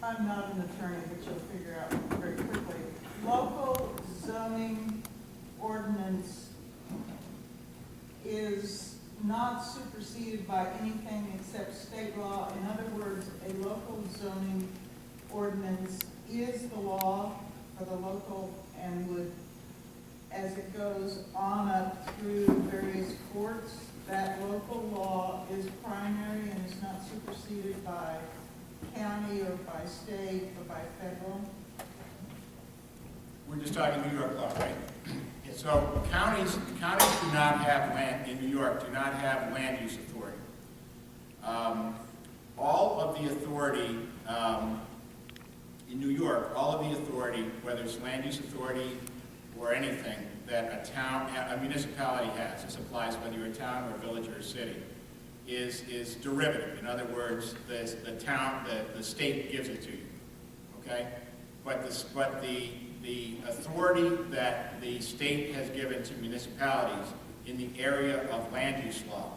I'm not an attorney, but you'll figure out very quickly. Local zoning ordinance is not superseded by anything except state law. In other words, a local zoning ordinance is the law for the local and would, as it goes on up through various courts, that local law is primary and is not superseded by county or by state or by federal. We're just talking New York law, right? So counties do not have land, in New York, do not have land use authority. All of the authority in New York, all of the authority, whether it's land use authority or anything that a town, a municipality has, this applies whether you're a town or a village or a city, is derivative. In other words, the state gives it to you, okay? But the authority that the state has given to municipalities in the area of land use law,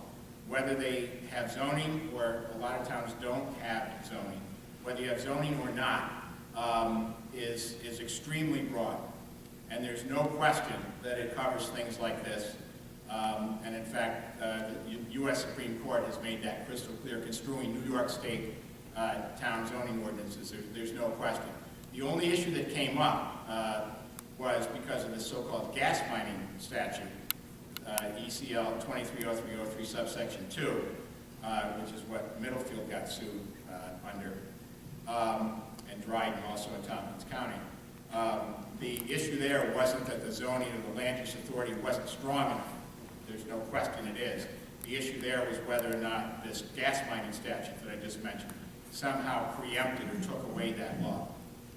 whether they have zoning or a lot of towns don't have zoning, whether you have zoning or not, is extremely broad. And there's no question that it covers things like this. And in fact, the U.S. Supreme Court has made that crystal clear, construing New York State town zoning ordinances. There's no question. The only issue that came up was because of the so-called gas mining statute, ECL 230303 subsection 2, which is what Middlefield got sued under, and Dryden also in Tompkins County. The issue there wasn't that the zoning of the land use authority wasn't strong enough. There's no question it is. The issue there was whether or not this gas mining statute that I just mentioned somehow preempted or took away that law,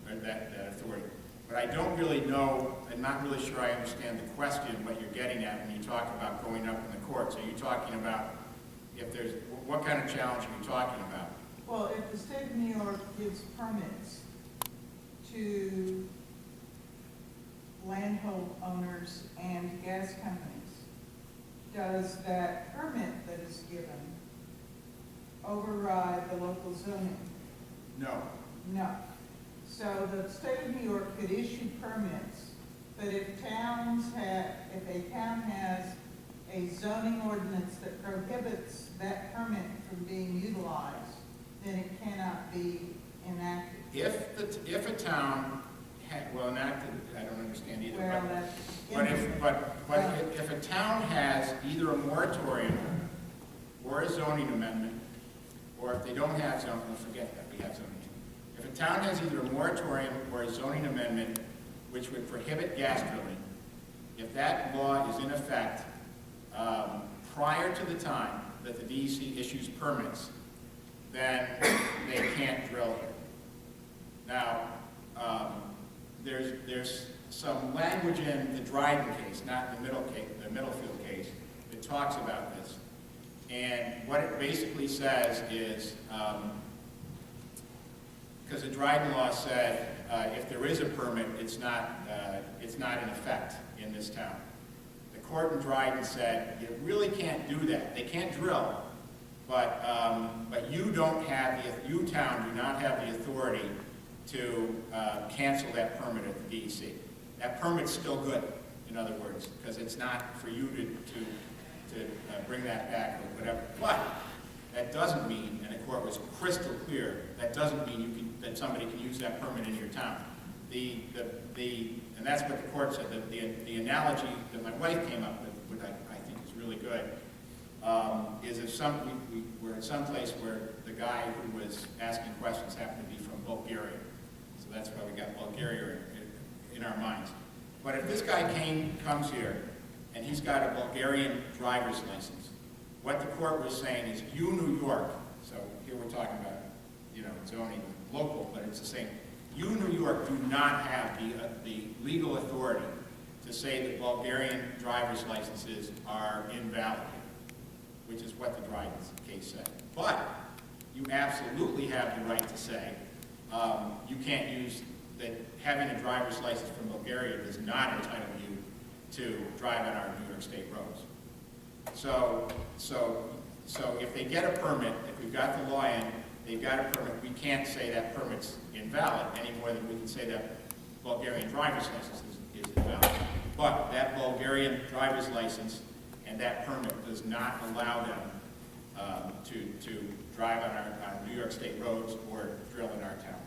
or that authority. But I don't really know, I'm not really sure I understand the question, what you're getting at when you talk about going up in the courts. Are you talking about if there's, what kind of challenge are you talking about? Well, if the state of New York gives permits to landowners and gas companies, does that permit that is given override the local zoning? No. No. So the state of New York could issue permits, but if a town has a zoning ordinance that prohibits that permit from being utilized, then it cannot be enacted. If a town enacted, I don't understand either. Well, but if a town has either a moratorium or a zoning amendment, or if they don't have zoning, forget that we have zoning. If a town has either a moratorium or a zoning amendment which would prohibit gas drilling, if that law is in effect prior to the time that the DEC issues permits, then they can't drill here. Now, there's some language in the Dryden case, not the Middlefield case, that talks about this. And what it basically says is, because the Dryden law said if there is a permit, it's not in effect in this town. The court in Dryden said you really can't do that. They can't drill, but you town do not have the authority to cancel that permit at the DEC. That permit's still good, in other words, because it's not for you to bring that back or whatever. But that doesn't mean, and the court was crystal clear, that doesn't mean that somebody can use that permit in your town. And that's what the court said. The analogy that my wife came up with, which I think is really good, is if we were in some place where the guy who was asking questions happened to be from Bulgaria. So that's why we got Bulgaria in our minds. But if this guy comes here and he's got a Bulgarian driver's license, what the court was saying is, you, New York, so here we're talking about, zoning local, but it's the same. You, New York, do not have the legal authority to say that Bulgarian driver's licenses are invalid, which is what the Dryden case said. But you absolutely have the right to say you can't use that having a driver's license from Bulgaria does not entitle you to drive on our New York State roads. So if they get a permit, if we've got the law in, they've got a permit, we can't say that permit's invalid any more than we can say that Bulgarian driver's license is invalid. But that Bulgarian driver's license and that permit does not allow them to drive on New York State roads or drill in our town.